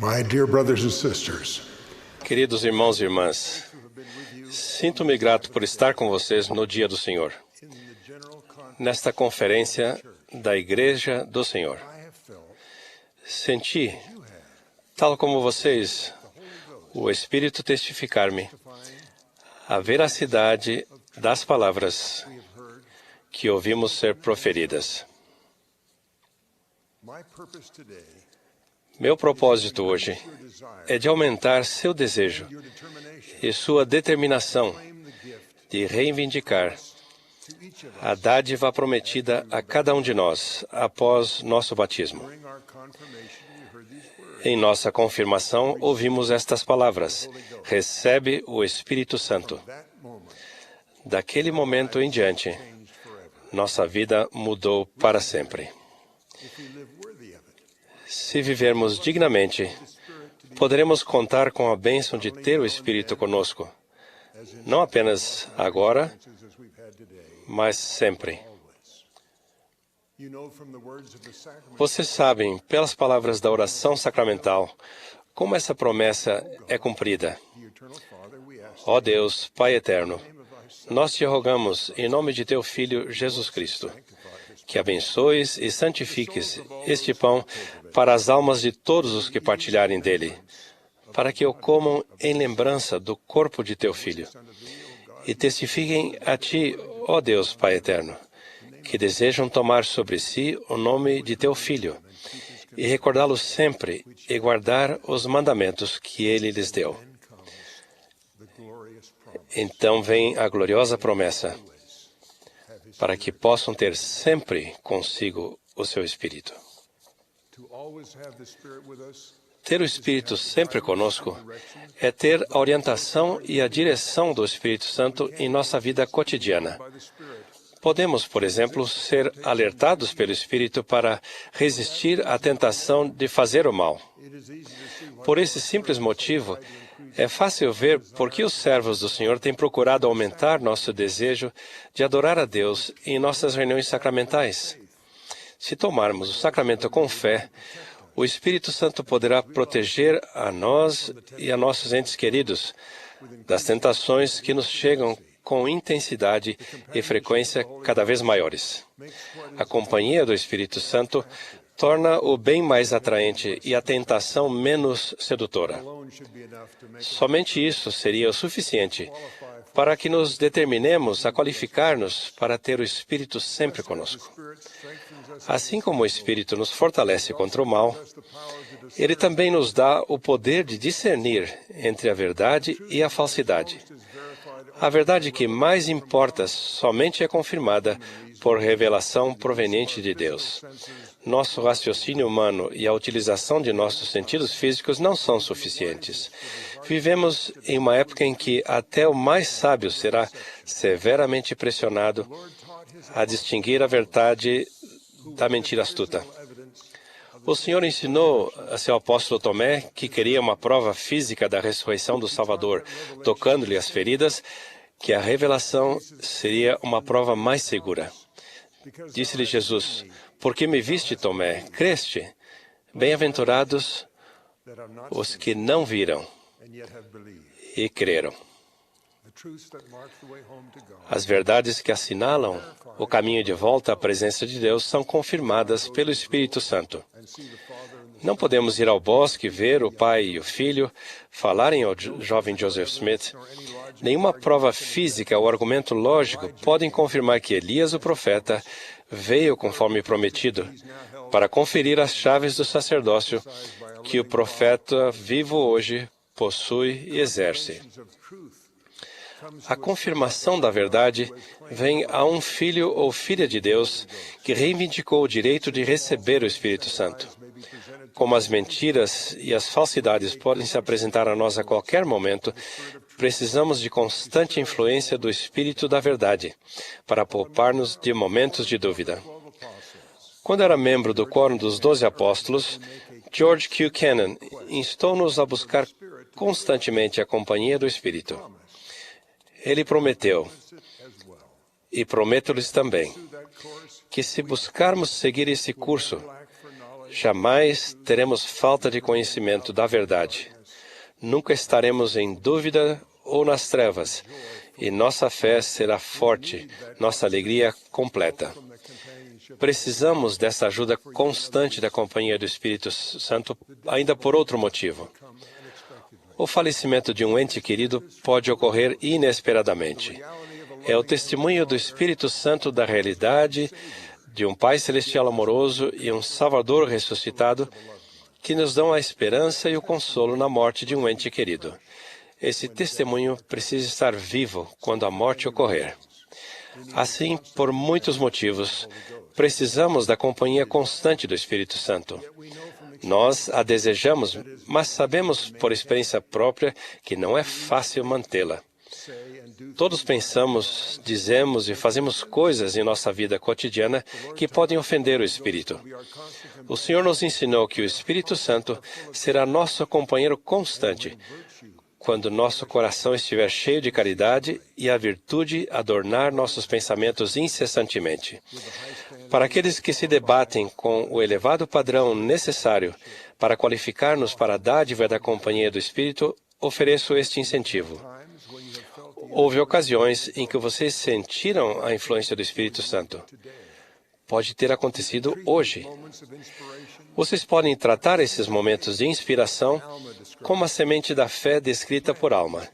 My dear brothers and sisters, Queridos irmãos e irmãs, sinto-me grato por estar com vocês no dia do Senhor, nesta conferência da Igreja do Senhor. Senti, tal como vocês, o Espírito testificar-me a veracidade das palavras que ouvimos ser proferidas. Meu propósito hoje é de aumentar seu desejo e sua determinação de reivindicar a dádiva prometida a cada um de nós após nosso batismo. Em nossa confirmação, ouvimos estas palavras: recebe o Espírito Santo. Daquele momento em diante, nossa vida mudou para sempre. Se vivermos dignamente, poderemos contar com a bênção de ter o Espírito conosco, não apenas agora, mas sempre. Vocês sabem, pelas palavras da oração sacramental, como essa promessa é cumprida. Ó Deus, Pai eterno, nós te rogamos, em nome de teu Filho Jesus Cristo, que abençoes e santifiques este pão para as almas de todos os que partilharem dele, para que o comam em lembrança do corpo de teu Filho, e testifiquem a ti, ó Deus, Pai eterno, que desejam tomar sobre si o nome de teu Filho, e recordá-lo sempre e guardar os mandamentos que ele lhes deu. Então vem a gloriosa promessa, para que possam ter sempre consigo o seu Espírito. Ter o Espírito sempre conosco é ter a orientação e a direção do Espírito Santo em nossa vida cotidiana. Podemos, por exemplo, ser alertados pelo Espírito para resistir à tentação de fazer o mal. Por esse simples motivo, é fácil ver por que os servos do Senhor têm procurado aumentar nosso desejo de adorar a Deus em nossas reuniões sacramentais. Se tomarmos o sacramento com fé, o Espírito Santo poderá proteger a nós e a nossos entes queridos das tentações que nos chegam com intensidade e frequência cada vez maiores. A companhia do Espírito Santo torna o bem mais atraente e a tentação menos sedutora. Somente isso seria o suficiente para que nos determinemos a qualificar-nos para ter o Espírito sempre conosco. Assim como o Espírito nos fortalece contra o mal, ele também nos dá o poder de discernir entre a verdade e a falsidade. A verdade que mais importa somente é confirmada por revelação proveniente de Deus. Nosso raciocínio humano e a utilização de nossos sentidos físicos não são suficientes. Vivemos em uma época em que até o mais sábio será severamente pressionado a distinguir a verdade da mentira astuta. O Senhor ensinou a seu apóstolo Tomé, que queria uma prova física da ressurreição do Salvador, tocando-lhe as feridas, que a revelação seria uma prova mais segura. Disse-lhe Jesus: porque me viste, Tomé, creste? Bem-aventurados os que não viram e creram. As verdades que assinalam o caminho de volta à presença de Deus são confirmadas pelo Espírito Santo. Não podemos ir ao bosque, ver o pai e o filho, falarem ao jovem Joseph Smith. Nenhuma prova física ou argumento lógico podem confirmar que Elias, o profeta, veio conforme prometido, para conferir as chaves do sacerdócio que o profeta vivo hoje possui e exerce. A confirmação da verdade vem a um filho ou filha de Deus que reivindicou o direito de receber o Espírito Santo. Como as mentiras e as falsidades podem se apresentar a nós a qualquer momento, precisamos de constante influência do Espírito da verdade para poupar-nos de momentos de dúvida. Quando era membro do Quórum dos 12 Apóstolos, George Q. Cannon instou-nos a buscar constantemente a companhia do Espírito. Ele prometeu, e prometo-lhes também, que se buscarmos seguir esse curso, Jamais teremos falta de conhecimento da verdade. Nunca estaremos em dúvida ou nas trevas, e nossa fé será forte, nossa alegria completa. Precisamos dessa ajuda constante da companhia do Espírito Santo, ainda por outro motivo. O falecimento de um ente querido pode ocorrer inesperadamente. É o testemunho do Espírito Santo da realidade de um Pai Celestial amoroso e um Salvador ressuscitado que nos dão a esperança e o consolo na morte de um ente querido. Esse testemunho precisa estar vivo quando a morte ocorrer. Assim, por muitos motivos, precisamos da companhia constante do Espírito Santo. Nós a desejamos, mas sabemos por experiência própria que não é fácil mantê-la. Todos pensamos, dizemos e fazemos coisas em nossa vida cotidiana que podem ofender o Espírito. O Senhor nos ensinou que o Espírito Santo será nosso companheiro constante quando nosso coração estiver cheio de caridade e a virtude adornar nossos pensamentos incessantemente. Para aqueles que se debatem com o elevado padrão necessário para qualificar-nos para a dádiva da companhia do Espírito, ofereço este incentivo. Houve ocasiões em que vocês sentiram a influência do Espírito Santo. Pode ter acontecido hoje. Vocês podem tratar esses momentos de inspiração como a semente da fé descrita por Alma.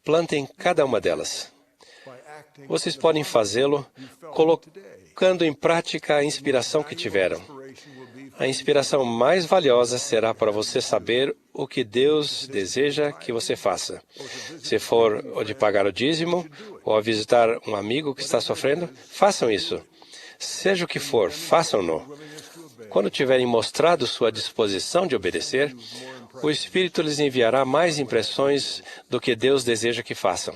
Plantem cada uma delas. Vocês podem fazê-lo colocando em prática a inspiração que tiveram. A inspiração mais valiosa será para você saber o que Deus deseja que você faça. Se for o de pagar o dízimo ou a visitar um amigo que está sofrendo, façam isso. Seja o que for, façam-no. Quando tiverem mostrado sua disposição de obedecer, o Espírito lhes enviará mais impressões do que Deus deseja que façam.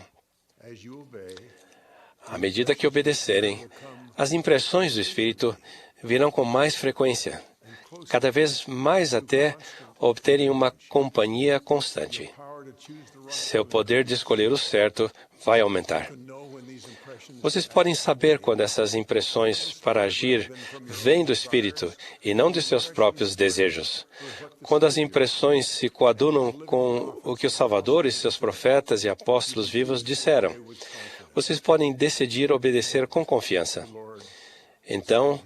À medida que obedecerem, as impressões do Espírito virão com mais frequência, cada vez mais até obterem uma companhia constante. Seu poder de escolher o certo vai aumentar. Vocês podem saber quando essas impressões para agir vêm do Espírito e não de seus próprios desejos. Quando as impressões se coadunam com o que o Salvador e seus profetas e apóstolos vivos disseram, vocês podem decidir obedecer com confiança. Então,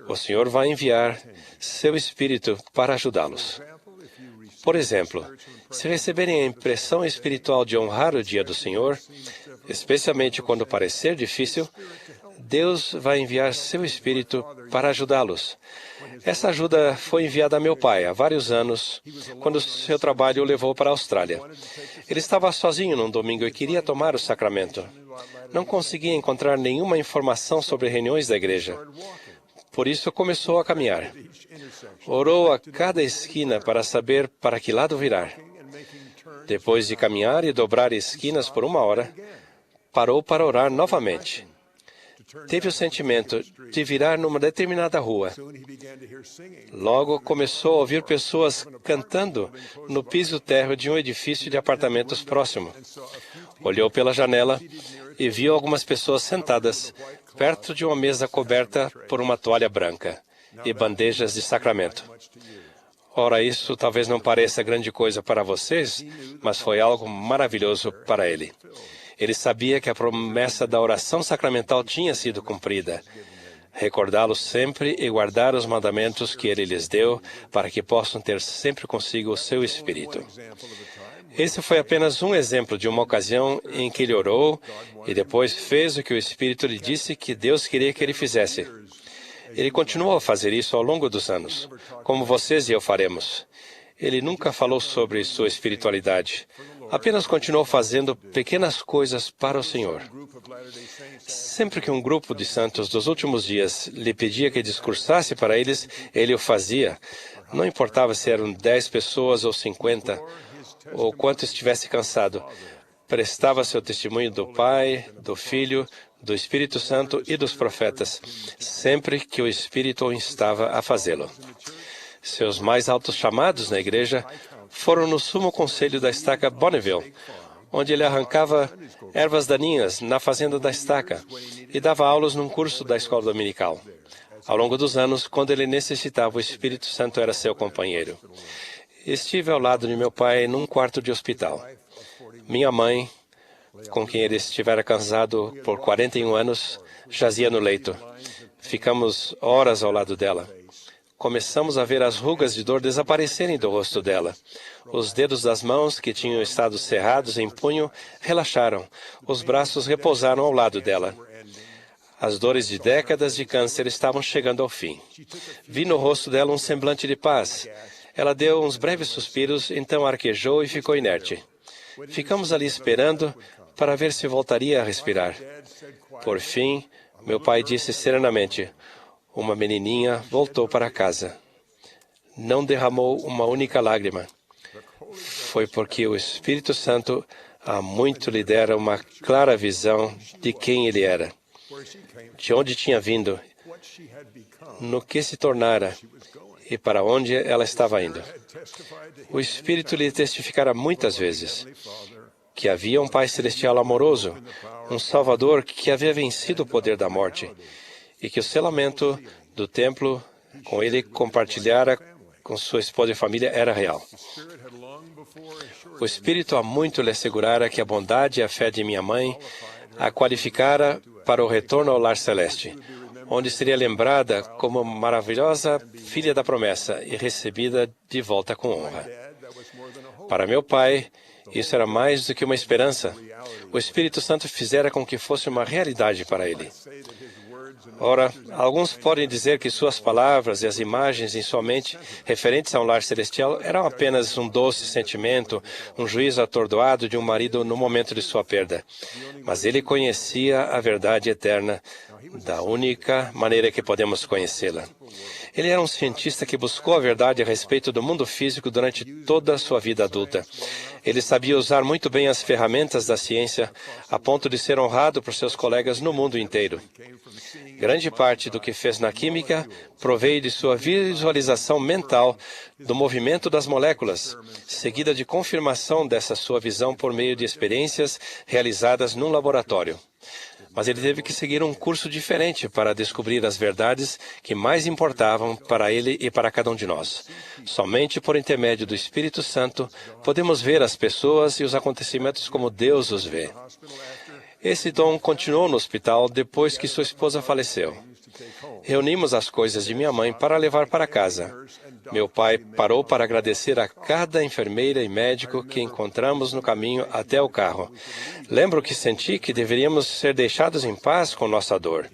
o Senhor vai enviar seu Espírito para ajudá-los. Por exemplo, se receberem a impressão espiritual de honrar o dia do Senhor, especialmente quando parecer difícil, Deus vai enviar seu Espírito para ajudá-los. Essa ajuda foi enviada a meu pai há vários anos, quando seu trabalho o levou para a Austrália. Ele estava sozinho num domingo e queria tomar o sacramento. Não conseguia encontrar nenhuma informação sobre reuniões da igreja. Por isso começou a caminhar. Orou a cada esquina para saber para que lado virar. Depois de caminhar e dobrar esquinas por 1 hora, parou para orar novamente. Teve o sentimento de virar numa determinada rua. Logo começou a ouvir pessoas cantando no piso térreo de um edifício de apartamentos próximo. Olhou pela janela e viu algumas pessoas sentadas perto de uma mesa coberta por uma toalha branca e bandejas de sacramento. Ora, isso talvez não pareça grande coisa para vocês, mas foi algo maravilhoso para ele. Ele sabia que a promessa da oração sacramental tinha sido cumprida. Recordá-los sempre e guardar os mandamentos que ele lhes deu, para que possam ter sempre consigo o seu Espírito. Esse foi apenas um exemplo de uma ocasião em que ele orou e depois fez o que o Espírito lhe disse que Deus queria que ele fizesse. Ele continuou a fazer isso ao longo dos anos, como vocês e eu faremos. Ele nunca falou sobre sua espiritualidade. Apenas continuou fazendo pequenas coisas para o Senhor. Sempre que um grupo de santos dos últimos dias lhe pedia que discursasse para eles, ele o fazia. Não importava se eram 10 pessoas ou 50, ou quanto estivesse cansado. Prestava seu testemunho do Pai, do Filho, do Espírito Santo e dos profetas, sempre que o Espírito o instava a fazê-lo. Seus mais altos chamados na igreja foram no Sumo Conselho da Estaca Bonneville, onde ele arrancava ervas daninhas na fazenda da estaca e dava aulas num curso da escola dominical. Ao longo dos anos, quando ele necessitava, o Espírito Santo era seu companheiro. Estive ao lado de meu pai num quarto de hospital. Minha mãe, com quem ele estivera casado por 41 anos, jazia no leito. Ficamos horas ao lado dela. Começamos a ver as rugas de dor desaparecerem do rosto dela. Os dedos das mãos, que tinham estado cerrados em punho, relaxaram. Os braços repousaram ao lado dela. As dores de décadas de câncer estavam chegando ao fim. Vi no rosto dela um semblante de paz. Ela deu uns breves suspiros, então arquejou e ficou inerte. Ficamos ali esperando para ver se voltaria a respirar. Por fim, meu pai disse serenamente: uma menininha voltou para casa. Não derramou uma única lágrima. Foi porque o Espírito Santo há muito lhe dera uma clara visão de quem ele era, de onde tinha vindo, no que se tornara e para onde ela estava indo. O Espírito lhe testificara muitas vezes que havia um Pai Celestial amoroso, um Salvador que havia vencido o poder da morte e que o selamento do templo com ele compartilhara com sua esposa e família era real. O Espírito há muito lhe assegurara que a bondade e a fé de minha mãe a qualificara para o retorno ao lar celeste, onde seria lembrada como maravilhosa filha da promessa e recebida de volta com honra. Para meu pai, isso era mais do que uma esperança. O Espírito Santo fizera com que fosse uma realidade para ele. Ora, alguns podem dizer que suas palavras e as imagens em sua mente referentes ao lar celestial eram apenas um doce sentimento, um juízo atordoado de um marido no momento de sua perda. Mas ele conhecia a verdade eterna da única maneira que podemos conhecê-la. Ele era um cientista que buscou a verdade a respeito do mundo físico durante toda a sua vida adulta. Ele sabia usar muito bem as ferramentas da ciência, a ponto de ser honrado por seus colegas no mundo inteiro. Grande parte do que fez na química proveio de sua visualização mental do movimento das moléculas, seguida de confirmação dessa sua visão por meio de experiências realizadas num laboratório. Mas ele teve que seguir um curso diferente para descobrir as verdades que mais importavam para ele e para cada um de nós. Somente por intermédio do Espírito Santo podemos ver as pessoas e os acontecimentos como Deus os vê. Esse dom continuou no hospital depois que sua esposa faleceu. Reunimos as coisas de minha mãe para levar para casa. Meu pai parou para agradecer a cada enfermeira e médico que encontramos no caminho até o carro. Lembro que senti que deveríamos ser deixados em paz com nossa dor.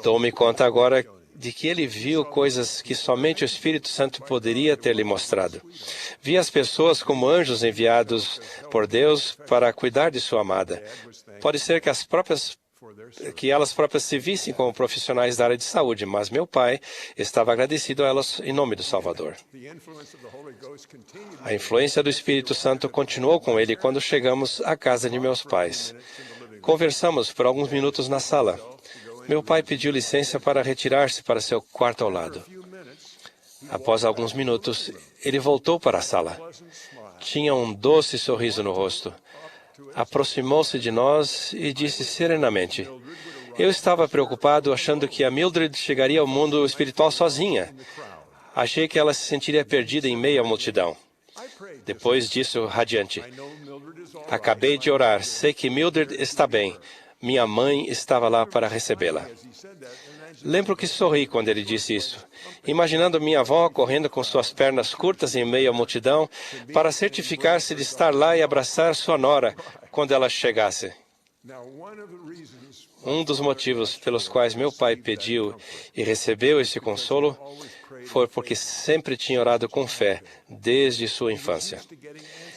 Dou-me conta agora de que ele viu coisas que somente o Espírito Santo poderia ter lhe mostrado. Vi as pessoas como anjos enviados por Deus para cuidar de sua amada. Pode ser que elas próprias se vissem como profissionais da área de saúde, mas meu pai estava agradecido a elas em nome do Salvador. A influência do Espírito Santo continuou com ele quando chegamos à casa de meus pais. Conversamos por alguns minutos na sala. Meu pai pediu licença para retirar-se para seu quarto ao lado. Após alguns minutos, ele voltou para a sala. Tinha um doce sorriso no rosto. Aproximou-se de nós e disse serenamente: eu estava preocupado achando que a Mildred chegaria ao mundo espiritual sozinha. Achei que ela se sentiria perdida em meio à multidão. Depois disso, radiante: acabei de orar, sei que Mildred está bem. Minha mãe estava lá para recebê-la. Lembro que sorri quando ele disse isso, imaginando minha avó correndo com suas pernas curtas em meio à multidão para certificar-se de estar lá e abraçar sua nora quando ela chegasse. Um dos motivos pelos quais meu pai pediu e recebeu esse consolo foi porque sempre tinha orado com fé desde sua infância.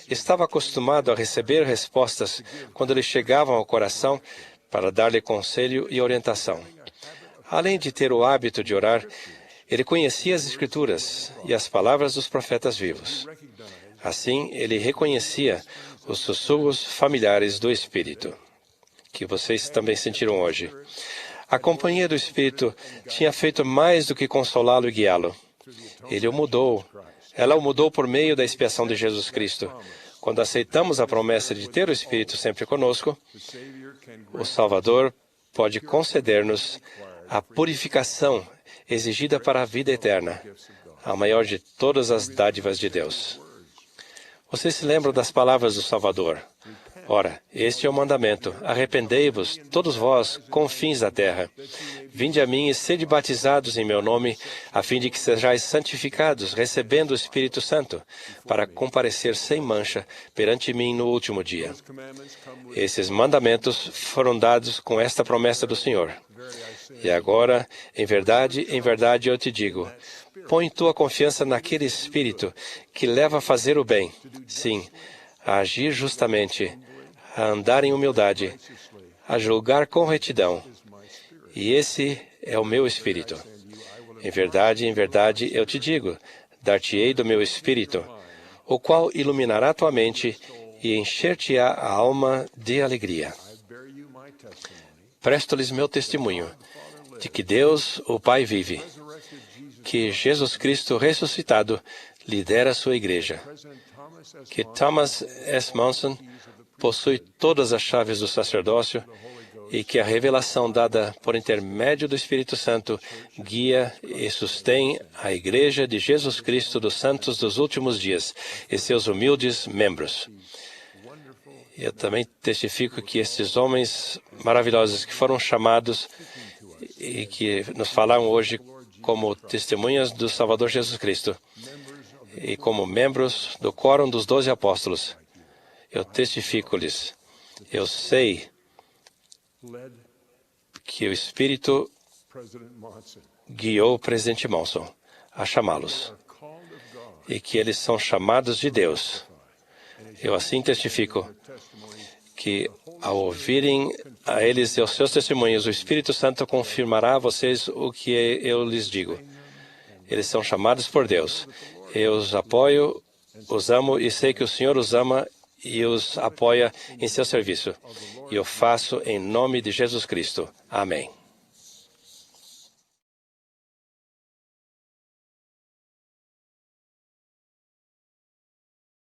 Estava acostumado a receber respostas quando lhe chegavam ao coração para dar-lhe conselho e orientação. Além de ter o hábito de orar, ele conhecia as Escrituras e as palavras dos profetas vivos. Assim, ele reconhecia os sussurros familiares do Espírito, que vocês também sentiram hoje. A companhia do Espírito tinha feito mais do que consolá-lo e guiá-lo. Ele o mudou. Ela o mudou por meio da expiação de Jesus Cristo. Quando aceitamos a promessa de ter o Espírito sempre conosco, o Salvador pode conceder-nos a purificação exigida para a vida eterna, a maior de todas as dádivas de Deus. Vocês se lembram das palavras do Salvador? Ora, este é o mandamento: arrependei-vos, todos vós, confins da terra. Vinde a mim e sede batizados em meu nome, a fim de que sejais santificados, recebendo o Espírito Santo, para comparecer sem mancha perante mim no último dia. Esses mandamentos foram dados com esta promessa do Senhor. E agora, em verdade eu te digo, põe tua confiança naquele Espírito que leva a fazer o bem, sim, a agir justamente, a andar em humildade, a julgar com retidão. E esse é o meu Espírito. Em verdade eu te digo, dar-te-ei do meu Espírito, o qual iluminará tua mente e encher-te-á a alma de alegria. Presto-lhes meu testemunho de que Deus, o Pai, vive, que Jesus Cristo ressuscitado lidera a sua igreja, que Thomas S. Monson possui todas as chaves do sacerdócio e que a revelação dada por intermédio do Espírito Santo guia e sustém a Igreja de Jesus Cristo dos Santos dos Últimos Dias e seus humildes membros. Eu também testifico que estes homens maravilhosos que foram chamados e que nos falaram hoje como testemunhas do Salvador Jesus Cristo e como membros do quórum dos 12 apóstolos, eu testifico-lhes, eu sei que o Espírito guiou o presidente Monson a chamá-los e que eles são chamados de Deus. Eu assim testifico que, ao ouvirem a eles e aos seus testemunhos, o Espírito Santo confirmará a vocês o que eu lhes digo. Eles são chamados por Deus. Eu os apoio, os amo e sei que o Senhor os ama e os apoia em seu serviço. E eu faço em nome de Jesus Cristo. Amém.